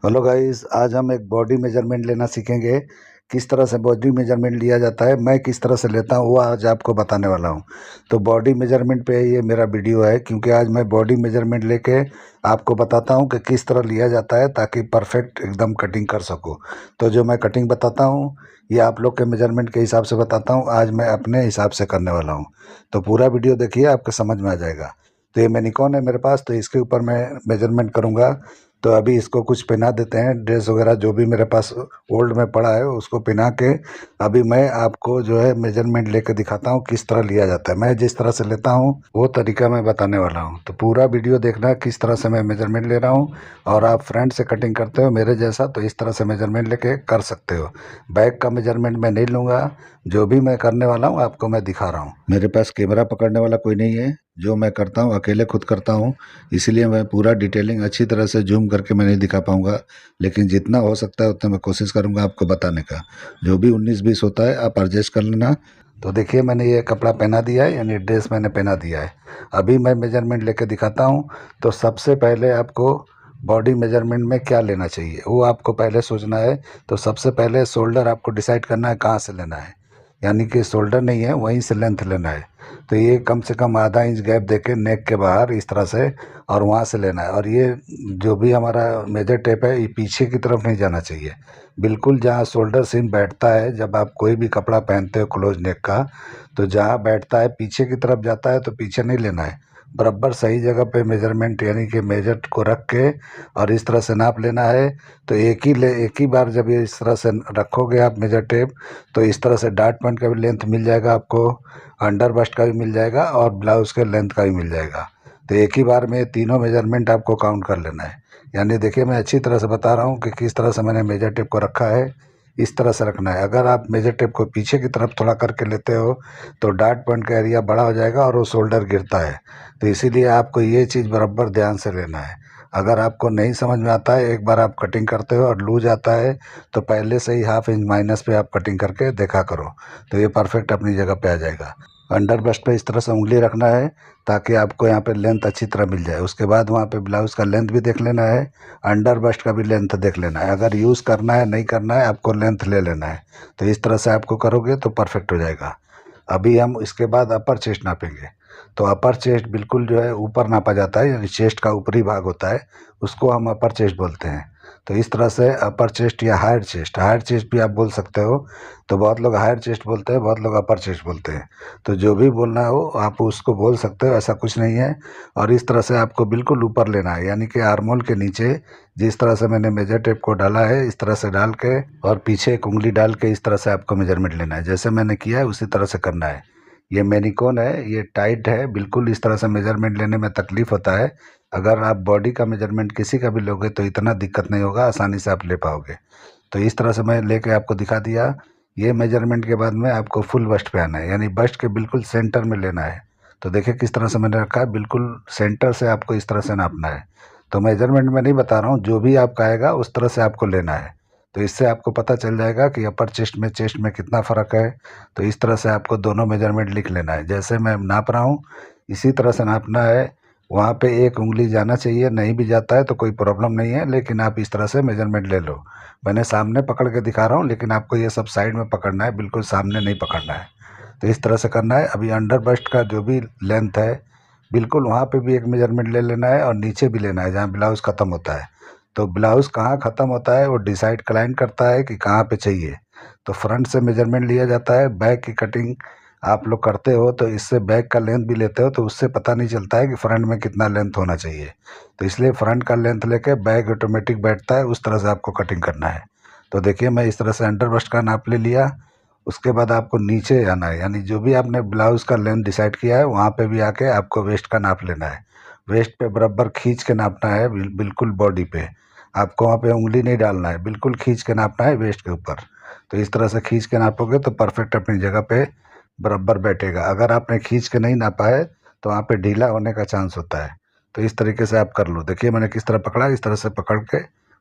Hello guys, आज हम एक बॉडी मेजरमेंट लेना सीखेंगे। किस तरह से बॉडी मेजरमेंट लिया जाता है, मैं किस तरह से लेता हूँ वो आज आपको बताने वाला हूँ। तो बॉडी मेजरमेंट पे ये मेरा वीडियो है, क्योंकि आज मैं बॉडी मेजरमेंट लेके आपको बताता हूँ कि किस तरह लिया जाता है ताकि परफेक्ट एकदम कटिंग कर सको। तो जो मैं कटिंग बताता हूँ ये आप लोग के मेजरमेंट के हिसाब से बताता हूँ, आज मैं अपने हिसाब से करने वाला हूँ। तो पूरा वीडियो देखिए, आपको समझ में आ जाएगा। तो ये मैनिकॉन है मेरे पास, तो इसके ऊपर मैं मेजरमेंट करूँगा। तो अभी इसको कुछ पहना देते हैं, ड्रेस वगैरह जो भी मेरे पास ओल्ड में पड़ा है उसको पहना के अभी मैं आपको जो है मेजरमेंट लेके दिखाता हूँ किस तरह लिया जाता है। मैं जिस तरह से लेता हूँ वो तरीका मैं बताने वाला हूँ। तो पूरा वीडियो देखना किस तरह से मैं मेजरमेंट ले रहा हूँ। और आप फ्रंट से कटिंग करते हो मेरे जैसा तो इस तरह से मेजरमेंट लेके कर सकते हो। बैक का मेजरमेंट मैं नहीं लूँगा, जो भी मैं करने वाला हूँ आपको मैं दिखा रहा हूँ। मेरे पास कैमरा पकड़ने वाला कोई नहीं है, जो मैं करता हूँ अकेले खुद करता हूँ, इसलिए मैं पूरा डिटेलिंग अच्छी तरह से जूम करके मैं नहीं दिखा पाऊँगा। लेकिन जितना हो सकता है उतना मैं कोशिश करूँगा आपको बताने का। जो भी 19-20 होता है आप एडजस्ट कर लेना। तो देखिए, मैंने ये कपड़ा पहना दिया है, यानी ड्रेस मैंने पहना दिया है। अभी मैं मेजरमेंट लेके दिखाता हूँ। तो सबसे पहले आपको बॉडी मेजरमेंट में क्या लेना चाहिए वो आपको पहले सोचना है। तो सबसे पहले शोल्डर आपको डिसाइड करना है कहाँ से लेना है, यानी कि शोल्डर नहीं है वहीं से लेंथ लेना है। तो ये कम से कम आधा इंच गैप देके नेक के बाहर इस तरह से और वहाँ से लेना है। और ये जो भी हमारा मेजर टेप है ये पीछे की तरफ नहीं जाना चाहिए, बिल्कुल जहाँ शोल्डर सीम बैठता है। जब आप कोई भी कपड़ा पहनते हो क्लोज नेक का, तो जहाँ बैठता है पीछे की तरफ जाता है तो पीछे नहीं लेना है। बराबर सही जगह पे मेजरमेंट यानी कि मेजर को रख के और इस तरह से नाप लेना है। तो एक ही बार जब ये इस तरह से रखोगे आप मेजर टेप, तो इस तरह से डार्ट पॉइंट का भी लेंथ मिल जाएगा आपको, अंडर बस्ट का भी मिल जाएगा और ब्लाउज के लेंथ का भी मिल जाएगा। तो एक ही बार में तीनों मेजरमेंट आपको काउंट कर लेना है। यानी देखिए, मैं अच्छी तरह से बता रहा हूँ कि किस तरह से मैंने मेजर टेप को रखा है। इस तरह से रखना है। अगर आप मेजर टेप को पीछे की तरफ थोड़ा करके लेते हो तो डार्ट पॉइंट का एरिया बड़ा हो जाएगा और वो शोल्डर गिरता है। तो इसीलिए आपको ये चीज़ बराबर ध्यान से लेना है। अगर आपको नहीं समझ में आता है, एक बार आप कटिंग करते हो और लूज आता है, तो पहले से ही हाफ इंच माइनस पे आप कटिंग करके देखा करो। तो ये परफेक्ट अपनी जगह पे आ जाएगा। अंडर ब्रस्ट पे इस तरह से उंगली रखना है ताकि आपको यहाँ पे लेंथ अच्छी तरह मिल जाए। उसके बाद वहाँ पे ब्लाउज़ का लेंथ भी देख लेना है, अंडर ब्रस्ट का भी लेंथ देख लेना है। अगर यूज़ करना है नहीं करना है आपको लेंथ ले लेना है। तो इस तरह से आपको करोगे तो परफेक्ट हो जाएगा। अभी हम इसके बाद अपर चेस्ट नापेंगे। तो अपर चेस्ट बिल्कुल जो है ऊपर नापा जाता है, यानी चेस्ट का ऊपरी भाग होता है, उसको हम अपर चेस्ट बोलते हैं। तो इस तरह से अपर चेस्ट या हायर चेस्ट भी आप बोल सकते हो। तो बहुत लोग हायर चेस्ट बोलते हैं, बहुत लोग अपर चेस्ट बोलते हैं। तो जो भी बोलना हो आप उसको बोल सकते हो, ऐसा कुछ नहीं है। और इस तरह से आपको बिल्कुल ऊपर लेना है, यानी कि आर्मोल के नीचे जिस तरह से मैंने मेजर टेप को डाला है इस तरह से डाल के और पीछे एक उंगली डाल के इस तरह से आपको मेजरमेंट लेना है। जैसे मैंने किया है उसी तरह से करना है। ये मैनिकॉन है, ये टाइट है बिल्कुल। इस तरह से मेजरमेंट लेने में तकलीफ़ होता है। अगर आप बॉडी का मेजरमेंट किसी का भी लोगे तो इतना दिक्कत नहीं होगा, आसानी से आप ले पाओगे। तो इस तरह से मैं लेके आपको दिखा दिया। ये मेजरमेंट के बाद में आपको फुल बस्ट पे आना है, यानी बस्ट के बिल्कुल सेंटर में लेना है। तो देखिए किस तरह से मैंने रखा है, बिल्कुल सेंटर से आपको इस तरह से नापना है। तो मेजरमेंट में नहीं बता रहा हूँ, जो भी आपका आएगा उस तरह से आपको लेना है। तो इससे आपको पता चल जाएगा कि अपर चेस्ट में कितना फ़र्क है। तो इस तरह से आपको दोनों मेजरमेंट लिख लेना है। जैसे मैं नाप रहा हूँ इसी तरह से नापना है। वहाँ पे एक उंगली जाना चाहिए, नहीं भी जाता है तो कोई प्रॉब्लम नहीं है, लेकिन आप इस तरह से मेजरमेंट ले लो। मैंने सामने पकड़ के दिखा रहा हूँ, लेकिन आपको ये सब साइड में पकड़ना है, बिल्कुल सामने नहीं पकड़ना है। तो इस तरह से करना है। अभी अंडर बस्ट का जो भी लेंथ है बिल्कुल वहाँ पे भी एक मेजरमेंट ले लेना है और नीचे भी लेना है जहाँ ब्लाउज़ ख़त्म होता है। तो ब्लाउज़ कहाँ ख़त्म होता है वो डिसाइड क्लाइंट करता है कि कहाँ पे चाहिए। तो फ्रंट से मेजरमेंट लिया जाता है। बैक की कटिंग आप लोग करते हो तो इससे बैक का लेंथ भी लेते हो, तो उससे पता नहीं चलता है कि फ्रंट में कितना लेंथ होना चाहिए। तो इसलिए फ्रंट का लेंथ लेके बैक ऑटोमेटिक बैठता है, उस तरह से आपको कटिंग करना है। तो देखिए, मैं इस तरह से अंडर बस्ट का नाप ले लिया। उसके बाद आपको नीचे आना है, यानी जो भी आपने ब्लाउज़ का लेंथ डिसाइड किया है वहाँ पे भी आके आपको वेस्ट का नाप लेना है। वेस्ट पे बराबर खींच के नापना है, बिल्कुल बॉडी पे। आपको वहाँ पे उंगली नहीं डालना है, बिल्कुल खींच के नापना है वेस्ट के ऊपर। तो इस तरह से खींच के नापोगे तो परफेक्ट अपनी जगह पे बराबर बैठेगा। अगर आपने खींच के नहीं नापा है तो वहाँ पे ढीला होने का चांस होता है। तो इस तरीके से आप कर लो। देखिए मैंने किस तरह पकड़ा, इस तरह से पकड़ के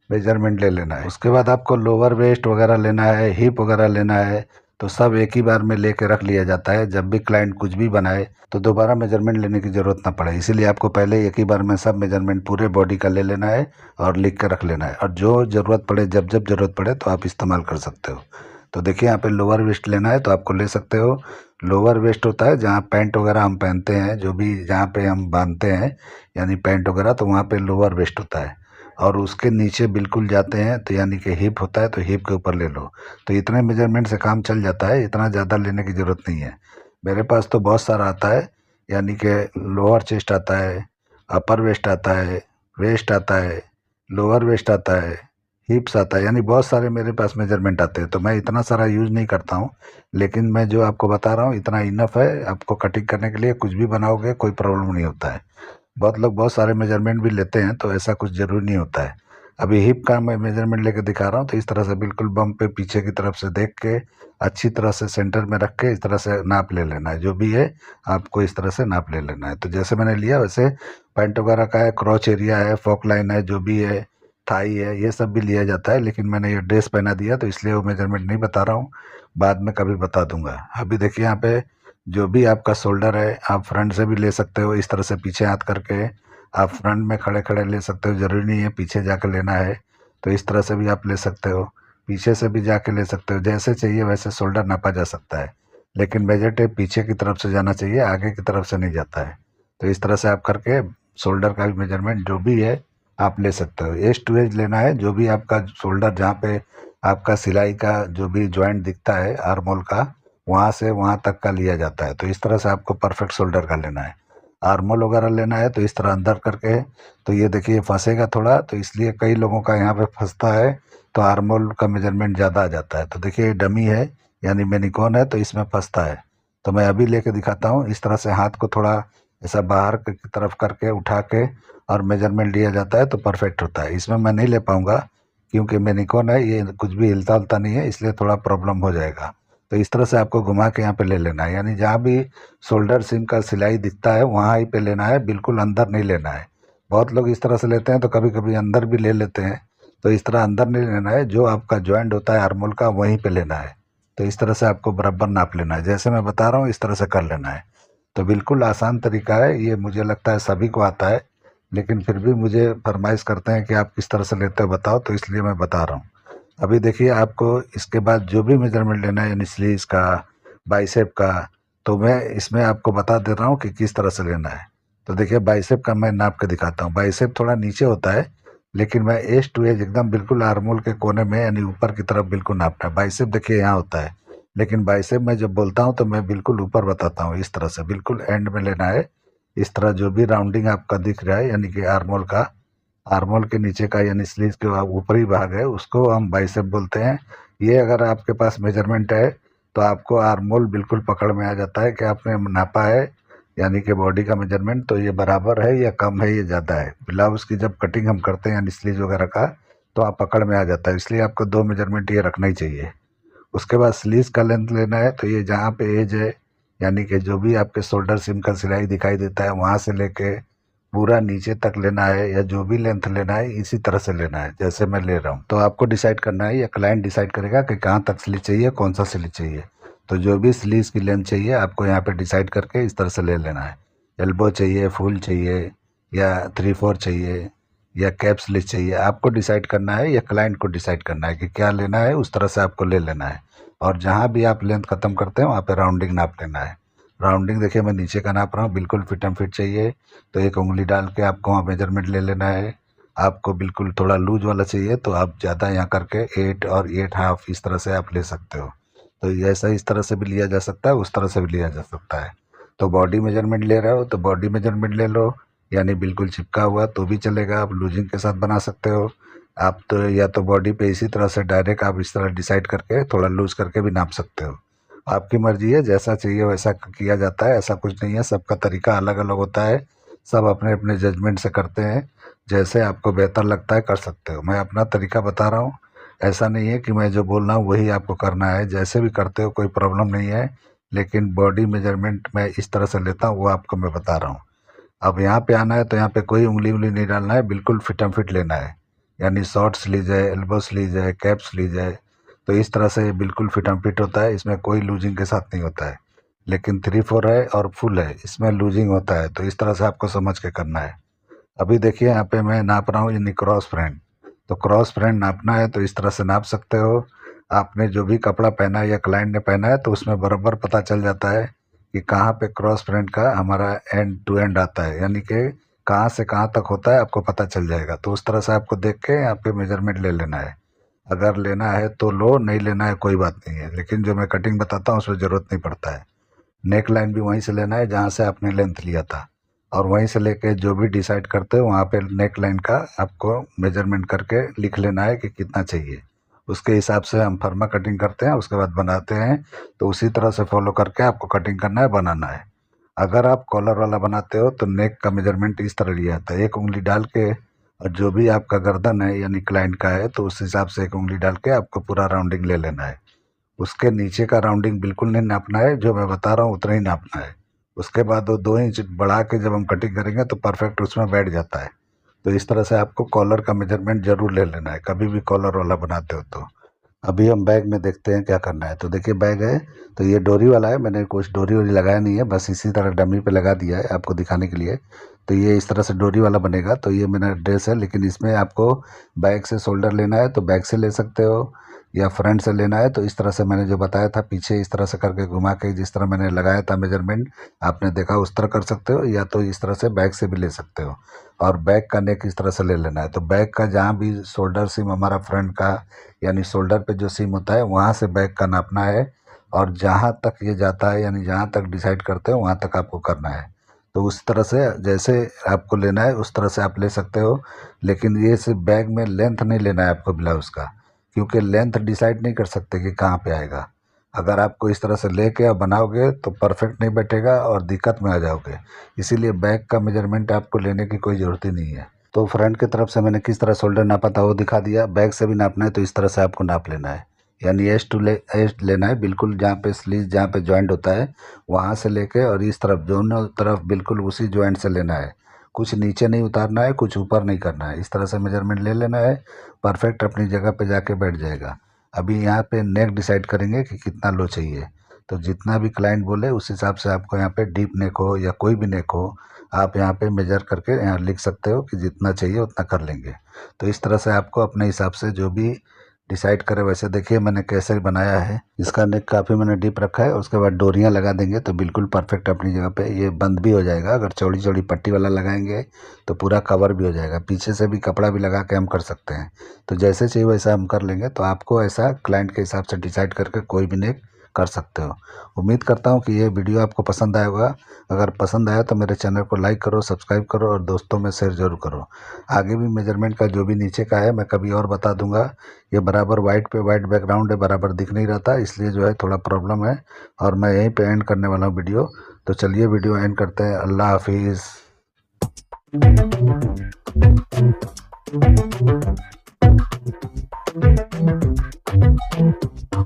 मेजरमेंट ले लेना है। उसके बाद आपको लोअर वेस्ट वगैरह लेना है, हिप वगैरह लेना है। तो सब एक ही बार में लेके रख लिया जाता है। जब भी क्लाइंट कुछ भी बनाए तो दोबारा मेजरमेंट लेने की ज़रूरत ना पड़े, इसीलिए आपको पहले एक ही बार में सब मेजरमेंट पूरे बॉडी का ले लेना है और लिख के रख लेना है, और जो ज़रूरत पड़े जब जब ज़रूरत पड़े तो आप इस्तेमाल कर सकते हो। तो देखिए यहाँ पे लोअर वेस्ट लेना है तो आपको ले सकते हो। लोअर वेस्ट होता है जहाँ पैंट वगैरह हम पहनते हैं, जो भी जहाँ पे हम बांधते हैं यानी पैंट वगैरह, तो वहाँ पे लोअर वेस्ट होता है। और उसके नीचे बिल्कुल जाते हैं तो यानी कि हिप होता है, तो हिप के ऊपर ले लो। तो इतने मेजरमेंट से काम चल जाता है, इतना ज़्यादा लेने की ज़रूरत नहीं है। मेरे पास तो बहुत सारा आता है, यानी कि लोअर चेस्ट आता है, अपर वेस्ट आता है, वेस्ट आता है, लोअर वेस्ट आता है, हिप्स आता है, यानी बहुत सारे मेरे पास मेजरमेंट आते हैं। तो मैं इतना सारा यूज़ नहीं करता हूँ, लेकिन मैं जो आपको बता रहा हूँ इतना इनफ है आपको कटिंग करने के लिए। कुछ भी बनाओगे कोई प्रॉब्लम नहीं होता है। बहुत लोग बहुत सारे मेजरमेंट भी लेते हैं, तो ऐसा कुछ ज़रूरी नहीं होता है। अभी हिप का मैं मेजरमेंट लेके दिखा रहा हूँ, तो इस तरह से बिल्कुल बम पे पीछे की तरफ से देख के अच्छी तरह से सेंटर में रख के इस तरह से नाप ले लेना है। जो भी है आपको इस तरह से नाप ले लेना है। तो जैसे मैंने लिया वैसे पैंट वगैरह का है, क्रॉच एरिया है, फॉक लाइन है, जो भी है, थाई है, ये सब भी लिया जाता है। लेकिन मैंने ये ड्रेस पहना दिया तो इसलिए वो मेजरमेंट नहीं बता रहा हूँ, बाद में कभी बता दूंगा। अभी देखिए यहाँ पे जो भी आपका शोल्डर है आप फ्रंट से भी ले सकते हो, इस तरह से पीछे हाथ करके आप फ्रंट में खड़े खड़े ले सकते हो, ज़रूरी नहीं है पीछे जाकर लेना है। तो इस तरह से भी आप ले सकते हो, पीछे से भी जाके ले सकते हो, जैसे चाहिए वैसे शोल्डर नापा जा सकता है। लेकिन मेजर टेप पीछे की तरफ से जाना चाहिए, आगे की तरफ से नहीं जाता है। तो इस तरह से आप करके शोल्डर का भी मेजरमेंट जो भी है आप ले सकते हो। एज टू एज लेना है, जो भी आपका शोल्डर जहाँ पे आपका सिलाई का जो भी जॉइंट दिखता है आर्म होल का, वहाँ से वहाँ तक का लिया जाता है। तो इस तरह से आपको परफेक्ट शोल्डर का लेना है। आर्मोल वगैरह लेना है तो इस तरह अंदर करके, तो ये देखिए फंसेगा थोड़ा, तो इसलिए कई लोगों का यहाँ पे फंसता है, तो आर्मोल का मेजरमेंट ज़्यादा आ जाता है। तो देखिए ये डमी है यानी मेनिकॉन है, तो इसमें फंसता है। तो मैं अभी लेके दिखाता हूँ। इस तरह से हाथ को थोड़ा ऐसा बाहर की तरफ करके उठा के और मेजरमेंट लिया जाता है, तो परफेक्ट होता है। इसमें मैं नहीं ले पाऊँगा क्योंकि मेनिकॉन है, ये कुछ भी हिलता उलता नहीं है, इसलिए थोड़ा प्रॉब्लम हो जाएगा। तो इस तरह से आपको घुमा के यहाँ पे ले लेना है, यानी जहाँ भी शोल्डर सीम का सिलाई दिखता है वहाँ ही पे लेना है, बिल्कुल अंदर नहीं लेना है। बहुत लोग इस तरह से लेते हैं, तो कभी कभी अंदर भी ले लेते हैं। तो इस तरह अंदर नहीं लेना है, जो आपका जॉइंट होता है आर्मोल का वहीं पे लेना है। तो इस तरह से आपको बराबर नाप लेना है, जैसे मैं बता रहा हूँ इस तरह से कर लेना है। तो बिल्कुल आसान तरीका है ये, मुझे लगता है सभी को आता है, लेकिन फिर भी मुझे फरमाइश करते हैं कि आप किस तरह से लेते हो बताओ, तो इसलिए मैं बता रहा हूँ। अभी देखिए आपको इसके बाद जो भी मेजरमेंट लेना है, यानी स्लीव्स का, बाइसेप का, तो मैं इसमें आपको बता दे रहा हूँ कि किस तरह से लेना है। तो देखिए बाइसेप का मैं नाप के दिखाता हूँ। बाइसेप थोड़ा नीचे होता है, लेकिन मैं एज टू एज एकदम बिल्कुल आर्मोल के कोने में यानी ऊपर की तरफ बिल्कुल नापना है। बाइसेप देखिए यहाँ होता है, लेकिन बाइसेप में जब बोलता हूँ तो मैं बिल्कुल ऊपर बताता हूँ। इस तरह से बिल्कुल एंड में लेना है। इस तरह जो भी राउंडिंग आपका दिख रहा है यानी कि आर्मोल का, आर्मोल के नीचे का यानी स्लीव के ऊपरी भाग है, उसको हम बाइसेप बोलते हैं। ये अगर आपके पास मेजरमेंट है तो आपको आर्मोल बिल्कुल पकड़ में आ जाता है कि आपने नापा है, यानी कि बॉडी का मेजरमेंट तो ये बराबर है या कम है, ये ज़्यादा है। ब्लाउज की जब कटिंग हम करते हैं यानी स्लीव वगैरह का, तो आप पकड़ में आ जाता है, इसलिए आपको दो मेजरमेंट ये रखना ही चाहिए। उसके बाद स्लीव्स का लेंथ लेना है, तो ये जहाँ पे एज है यानी कि जो भी आपके शोल्डर सिम का सिलाई दिखाई देता है वहाँ से लेके पूरा नीचे तक लेना है, या जो भी लेंथ लेना है इसी तरह से लेना है जैसे मैं ले रहा हूँ। तो आपको डिसाइड करना है या क्लाइंट डिसाइड करेगा कि कहाँ तक स्लीव चाहिए, कौन सा स्लीव चाहिए। तो जो भी स्लीव्स की लेंथ चाहिए आपको यहाँ पे डिसाइड करके इस तरह से ले लेना है। एल्बो चाहिए, फुल चाहिए, या 3/4 चाहिए, या कैप स्लीव चाहिए, आपको डिसाइड करना है या क्लाइंट को डिसाइड करना है कि क्या लेना है, उस तरह से आपको ले लेना है। और जहाँ भी आप लेंथ ख़त्म करते हैं वहाँ पे राउंडिंग नाप लेना है। राउंडिंग देखिए मैं नीचे का नाप रहा हूँ, बिल्कुल फिट एंड फिट चाहिए, तो एक उंगली डाल के आपको वहाँ मेजरमेंट ले लेना है। आपको बिल्कुल थोड़ा लूज वाला चाहिए तो आप ज़्यादा यहाँ करके 8 और 8.5 इस तरह से आप ले सकते हो। तो ऐसा इस तरह से भी लिया जा सकता है, उस तरह से भी लिया जा सकता है। तो बॉडी मेजरमेंट ले रहे हो तो बॉडी मेजरमेंट ले लो, यानी बिल्कुल चिपका हुआ तो भी चलेगा, आप लूजिंग के साथ बना सकते हो। आप तो या तो बॉडी पे इसी तरह से डायरेक्ट आप इस तरह डिसाइड करके थोड़ा लूज करके भी नाप सकते हो। आपकी मर्जी है, जैसा चाहिए वैसा किया जाता है, ऐसा कुछ नहीं है, सबका तरीका अलग अलग होता है। सब अपने अपने जजमेंट से करते हैं, जैसे आपको बेहतर लगता है कर सकते हो। मैं अपना तरीका बता रहा हूँ, ऐसा नहीं है कि मैं जो बोल रहा हूँ वही आपको करना है, जैसे भी करते हो कोई प्रॉब्लम नहीं है। लेकिन बॉडी मेजरमेंट मैं इस तरह से लेता हूँ वो आपको मैं बता रहा हूँ। अब यहाँ पे आना है तो यहाँ पे कोई उंगली उंगली नहीं डालना है, बिल्कुल फिट एंड फिट लेना है। यानी शॉर्ट स्लीव है, एल्बो स्लीव है, कैप स्लीव है, तो इस तरह से ये बिल्कुल फिट एंड फिट होता है, इसमें कोई लूजिंग के साथ नहीं होता है। लेकिन 3/4 है और फुल है, इसमें लूजिंग होता है, तो इस तरह से आपको समझ के करना है। अभी देखिए यहाँ पे मैं नाप रहा हूँ यानी क्रॉस फ्रेंड। तो क्रॉस फ्रेंड नापना है तो इस तरह से नाप सकते हो। आपने जो भी कपड़ा पहना है या क्लाइंट ने पहना है तो उसमें बराबर पता चल जाता है कि कहाँ पे क्रॉस फ्रेंड का हमारा एंड टू एंड आता है, यानी कि कहाँ से कहाँ तक होता है आपको पता चल जाएगा। तो उस तरह से आपको देख के यहाँ पे मेजरमेंट ले लेना है। अगर लेना है तो लो, नहीं लेना है कोई बात नहीं है, लेकिन जो मैं कटिंग बताता हूँ उसमें ज़रूरत नहीं पड़ता है। नेक लाइन भी वहीं से लेना है जहाँ से आपने लेंथ लिया था, और वहीं से लेके जो भी डिसाइड करते हो वहाँ पे नेक लाइन का आपको मेजरमेंट करके लिख लेना है कि कितना चाहिए। उसके हिसाब से हम फर्मा कटिंग करते हैं, उसके बाद बनाते हैं। तो उसी तरह से फॉलो करके आपको कटिंग करना है, बनाना है। अगर आप कॉलर वाला बनाते हो तो नेक का मेजरमेंट इस तरह लिया जाता है, एक उंगली डाल के, और जो भी आपका गर्दन है यानी क्लाइंट का है तो उस हिसाब से एक उंगली डाल के आपको पूरा राउंडिंग ले लेना है। उसके नीचे का राउंडिंग बिल्कुल नहीं नापना है, जो मैं बता रहा हूँ उतना ही नापना है। उसके बाद वो 2 इंच बढ़ा के जब हम कटिंग करेंगे तो परफेक्ट उसमें बैठ जाता है। तो इस तरह से आपको कॉलर का मेजरमेंट जरूर ले लेना है कभी भी कॉलर वाला बनाते हो तो। अभी हम बैग में देखते हैं क्या करना है। तो देखिए बैग है, तो ये डोरी वाला है, मैंने कुछ डोरी वोरी लगाया नहीं है, बस इसी तरह डमी पे लगा दिया है आपको दिखाने के लिए। तो ये इस तरह से डोरी वाला बनेगा। तो ये मेरा ड्रेस है, लेकिन इसमें आपको बैक से शोल्डर लेना है तो बैक से ले सकते हो, या फ्रंट से लेना है तो इस तरह से मैंने जो बताया था पीछे इस तरह से करके घुमा के जिस तरह मैंने लगाया था मेजरमेंट आपने देखा उस तरह कर सकते हो, या तो इस तरह से बैक से भी ले सकते हो। और बैक का नेक इस तरह से ले लेना है। तो बैक का जहाँ भी शोल्डर सीम हमारा फ्रंट का यानी शोल्डर पे जो सीम होता है वहाँ से बैक का नापना है, और जहाँ तक ये जाता है यानी जहाँ तक डिसाइड करते हो वहाँ तक आपको करना है। तो उस तरह से जैसे आपको लेना है उस तरह से आप ले सकते हो, लेकिन ये सिर्फ बैग में लेंथ नहीं लेना है आपको ब्लाउज़ का, क्योंकि लेंथ डिसाइड नहीं कर सकते कि कहाँ पे आएगा। अगर आपको इस तरह से लेके आप बनाओगे तो परफेक्ट नहीं बैठेगा और दिक्कत में आ जाओगे। इसीलिए बैक का मेजरमेंट आपको लेने की कोई ज़रूरत ही नहीं है। तो फ्रंट की तरफ से मैंने किस तरह शोल्डर नापा था वो दिखा दिया। बैक से भी नापना है तो इस तरह से आपको नाप लेना है, यानी एज लेना है बिल्कुल, जहाँ पे स्लीव जहाँ पे जॉइंट होता है वहाँ से लेके और इस तरफ दोनों तरफ बिल्कुल उसी जॉइंट से लेना है। कुछ नीचे नहीं उतारना है, कुछ ऊपर नहीं करना है। इस तरह से मेजरमेंट ले लेना है, परफेक्ट अपनी जगह पे जाके बैठ जाएगा। अभी यहाँ पे नेक डिसाइड करेंगे कि कितना लो चाहिए। तो जितना भी क्लाइंट बोले उस हिसाब से आपको यहाँ पे डीप नेक हो या कोई भी नेक हो, आप यहाँ पे मेजर करके यहाँ लिख सकते हो कि जितना चाहिए उतना कर लेंगे। तो इस तरह से आपको अपने हिसाब से जो भी डिसाइड करें वैसे। देखिए मैंने कैसे बनाया है, इसका नेक काफ़ी मैंने डीप रखा है। उसके बाद डोरियाँ लगा देंगे तो बिल्कुल परफेक्ट अपनी जगह पे ये बंद भी हो जाएगा। अगर चौड़ी चौड़ी पट्टी वाला लगाएंगे तो पूरा कवर भी हो जाएगा, पीछे से भी कपड़ा भी लगा के हम कर सकते हैं। तो जैसे चाहिए वैसा हम कर लेंगे। तो आपको ऐसा क्लाइंट के हिसाब से डिसाइड करके कोई भी नेक कर सकते हो। उम्मीद करता हूँ कि ये वीडियो आपको पसंद आया होगा। अगर पसंद आया तो मेरे चैनल को लाइक करो, सब्सक्राइब करो और दोस्तों में शेयर ज़रूर करो। आगे भी मेजरमेंट का जो भी नीचे का है मैं कभी और बता दूंगा। ये बराबर वाइट पे वाइट बैकग्राउंड है, बराबर दिख नहीं रहा था, इसलिए जो है थोड़ा प्रॉब्लम है। और मैं यहीं पे एंड करने वाला हूँ वीडियो। तो चलिए वीडियो एंड करते हैं। अल्लाह हाफिज़।